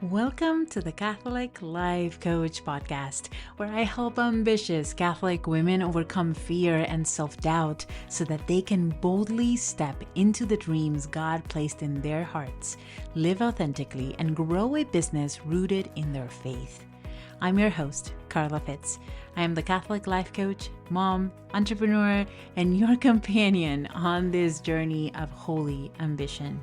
Welcome to the Catholic Life Coach podcast, where I help ambitious Catholic women overcome fear and self-doubt so that they can boldly step into the dreams God placed in their hearts, live authentically, and grow a business rooted in their faith. I'm your host, Carla Fitz. I am the Catholic Life Coach, mom, entrepreneur, and your companion on this journey of holy ambition.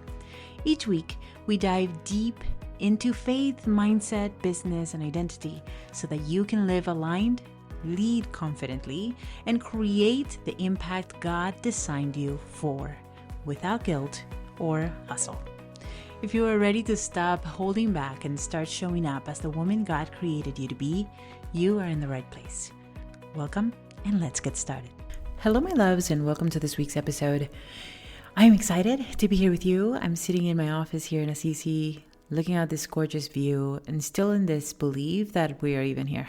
Each week, we dive deep into faith, mindset, business, and identity so that you can live aligned, lead confidently, and create the impact God designed you for without guilt or hustle. If you are ready to stop holding back and start showing up as the woman God created you to be, you are in the right place. Welcome, and let's get started. Hello, my loves, and welcome to this week's episode. I'm excited to be here with you. I'm sitting in my office here in Assisi, looking at this gorgeous view and still in this belief that we are even here.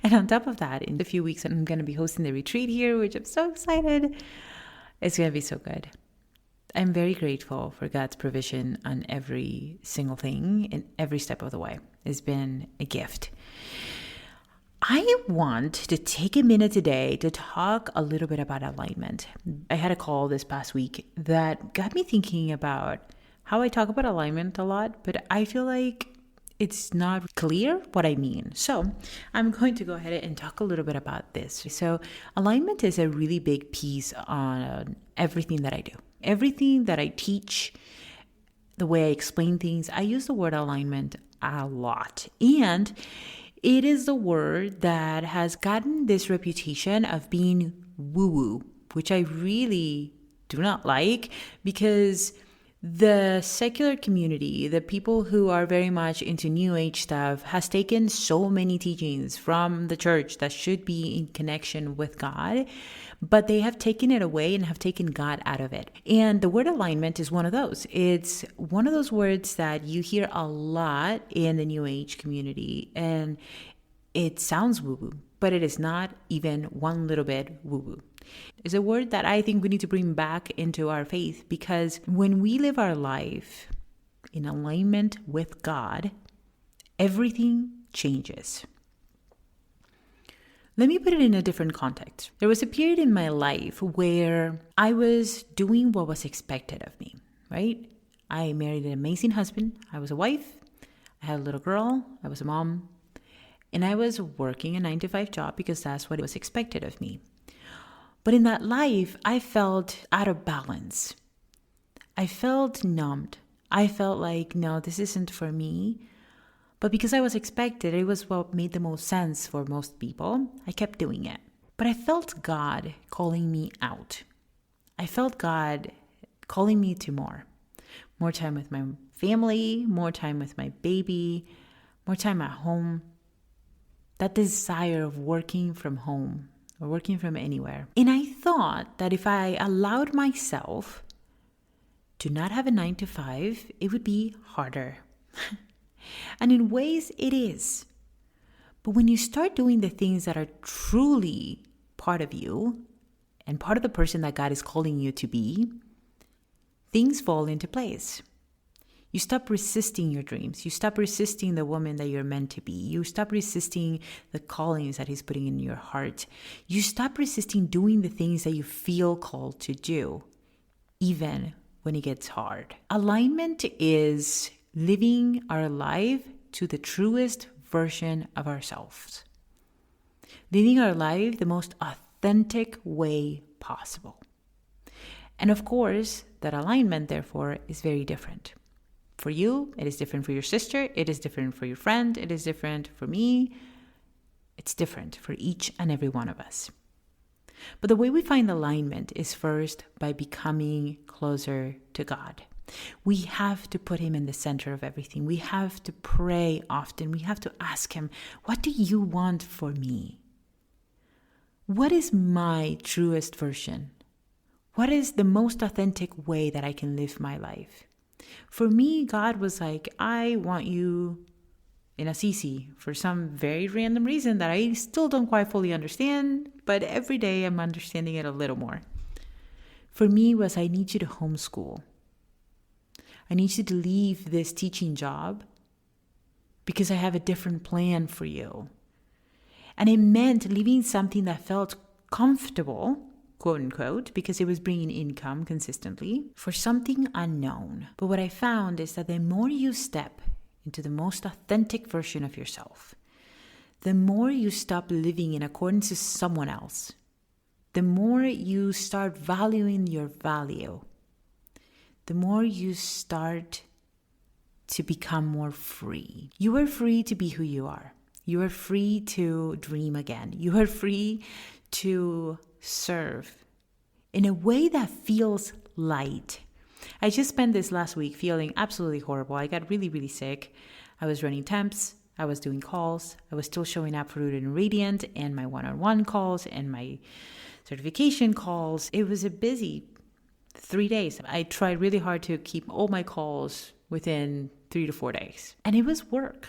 And on top of that, in a few weeks, I'm going to be hosting the retreat here, which I'm so excited. It's going to be so good. I'm very grateful for God's provision on every single thing and every step of the way. It's been a gift. I want to take a minute today to talk a little bit about alignment. I had a call this past week that got me thinking about how I talk about alignment a lot, but I feel like it's not clear what I mean. So I'm going to go ahead and talk a little bit about this. So alignment is a really big piece on everything that I do. Everything that I teach, the way I explain things, I use the word alignment a lot. And it is the word that has gotten this reputation of being woo-woo, which I really do not like, because the secular community, the people who are very much into New Age stuff, has taken so many teachings from the church that should be in connection with God, but they have taken it away and have taken God out of it. And the word alignment is one of those. It's one of those words that you hear a lot in the New Age community, and it sounds woo-woo, but it is not even one little bit woo-woo. It's a word that I think we need to bring back into our faith, because when we live our life in alignment with God, everything changes. Let me put it in a different context. There was a period in my life where I was doing what was expected of me, right? I married an amazing husband. I was a wife. I had a little girl. I was a mom. And I was working a 9-to-5 job because that's what was expected of me. But in that life, I felt out of balance. I felt numbed. I felt like, no, this isn't for me. But because I was expected, it was what made the most sense for most people. I kept doing it. But I felt God calling me out. I felt God calling me to more. More time with my family, more time with my baby, more time at home. That desire of working from home or working from anywhere. And I thought that if I allowed myself to not have a 9-to-5, it would be harder. And in ways it is. But when you start doing the things that are truly part of you and part of the person that God is calling you to be, things fall into place. You stop resisting your dreams. You stop resisting the woman that you're meant to be. You stop resisting the callings that He's putting in your heart. You stop resisting doing the things that you feel called to do, even when it gets hard. Alignment is living our life to the truest version of ourselves. Living our life the most authentic way possible. And of course, that alignment, therefore, is very different. For you, it is different for your sister, it is different for your friend, it is different for me. It's different for each and every one of us. But the way we find alignment is first by becoming closer to God. We have to put Him in the center of everything. We have to pray often. We have to ask Him, what do you want for me? What is my truest version? What is the most authentic way that I can live my life? For me, God was like, I want you in Assisi for some very random reason that I still don't quite fully understand, but every day I'm understanding it a little more. For me was, I need you to homeschool. I need you to leave this teaching job because I have a different plan for you. And it meant leaving something that felt comfortable, quote unquote, because it was bringing income consistently, for something unknown. But what I found is that the more you step into the most authentic version of yourself, the more you stop living in accordance to someone else, the more you start valuing your value, the more you start to become more free. You are free to be who you are. You are free to dream again. You are free to serve in a way that feels light. I just spent this last week feeling absolutely horrible. I got really, really sick. I was running temps. I was doing calls. I was still showing up for Rooted and Radiant and my one-on-one calls and my certification calls. It was a busy 3 days. I tried really hard to keep all my calls within 3 to 4 days. And it was work.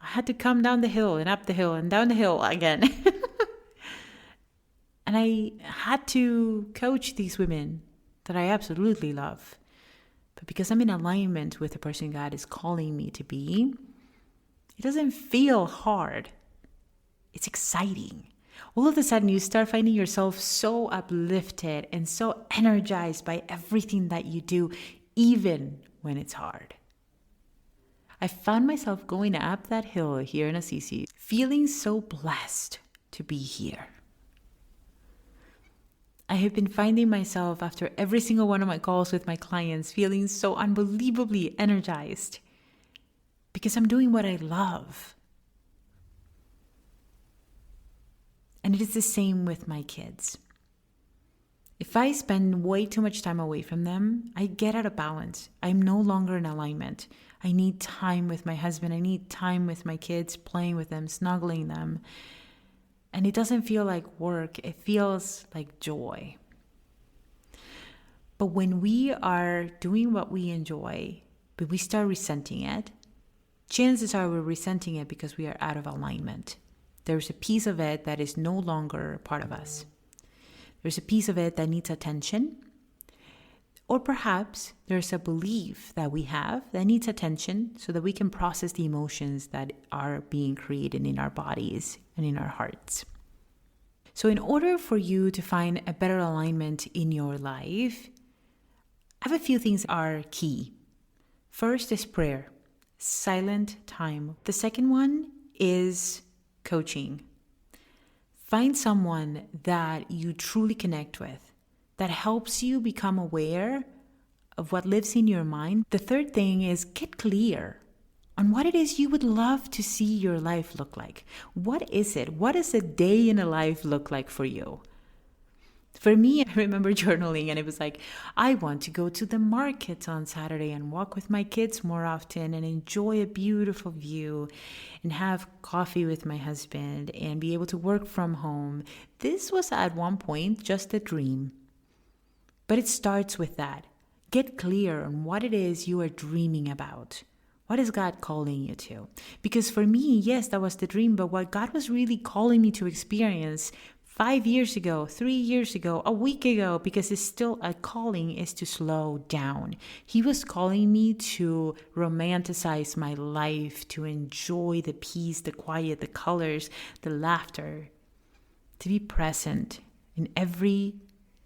I had to come down the hill and up the hill and down the hill again. And I had to coach these women that I absolutely love. But because I'm in alignment with the person God is calling me to be, it doesn't feel hard. It's exciting. All of a sudden, you start finding yourself so uplifted and so energized by everything that you do, even when it's hard. I found myself going up that hill here in Assisi, feeling so blessed to be here. I have been finding myself after every single one of my calls with my clients feeling so unbelievably energized because I'm doing what I love. And it is the same with my kids. If I spend way too much time away from them, I get out of balance. I'm no longer in alignment. I need time with my husband. I need time with my kids, playing with them, snuggling them. And it doesn't feel like work. It feels like joy. But when we are doing what we enjoy, but we start resenting it, chances are we're resenting it because we are out of alignment. There's a piece of it that is no longer part of us. There's a piece of it that needs attention. Or perhaps there's a belief that we have that needs attention so that we can process the emotions that are being created in our bodies and in our hearts. So in order for you to find a better alignment in your life, I have a few things that are key. First is prayer, silent time. The second one is coaching. Find someone that you truly connect with, that helps you become aware of what lives in your mind. The third thing is get clear on what it is you would love to see your life look like. What is it? What does a day in a life look like for you? For me, I remember journaling and it was like, I want to go to the market on Saturday and walk with my kids more often and enjoy a beautiful view and have coffee with my husband and be able to work from home. This was at one point just a dream. But it starts with that. Get clear on what it is you are dreaming about. What is God calling you to? Because for me, yes, that was the dream, but what God was really calling me to experience 5 years ago, 3 years ago, a week ago, because it's still a calling, is to slow down. He was calling me to romanticize my life, to enjoy the peace, the quiet, the colors, the laughter, to be present in every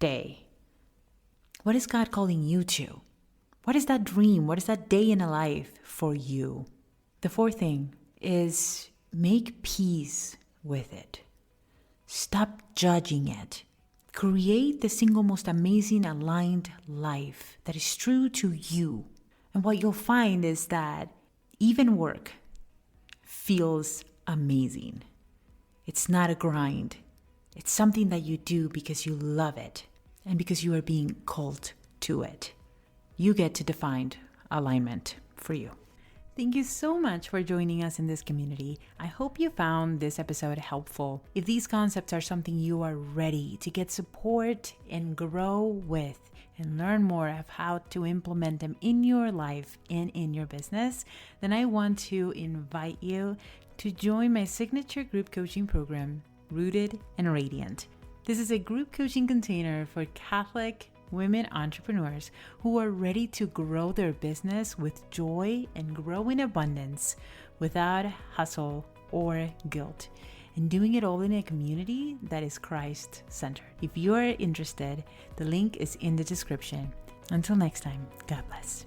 day. What is God calling you to? What is that dream? What is that day in a life for you? The fourth thing is make peace with it. Stop judging it. Create the single most amazing aligned life that is true to you. And what you'll find is that even work feels amazing. It's not a grind. It's something that you do because you love it and because you are being called to it. You get to define alignment for you. Thank you so much for joining us in this community. I hope you found this episode helpful. If these concepts are something you are ready to get support and grow with and learn more of how to implement them in your life and in your business, then I want to invite you to join my signature group coaching program, Rooted and Radiant. This is a group coaching container for Catholic women entrepreneurs who are ready to grow their business with joy and grow in abundance without hustle or guilt, and doing it all in a community that is Christ-centered. If you are interested, the link is in the description. Until next time, God bless.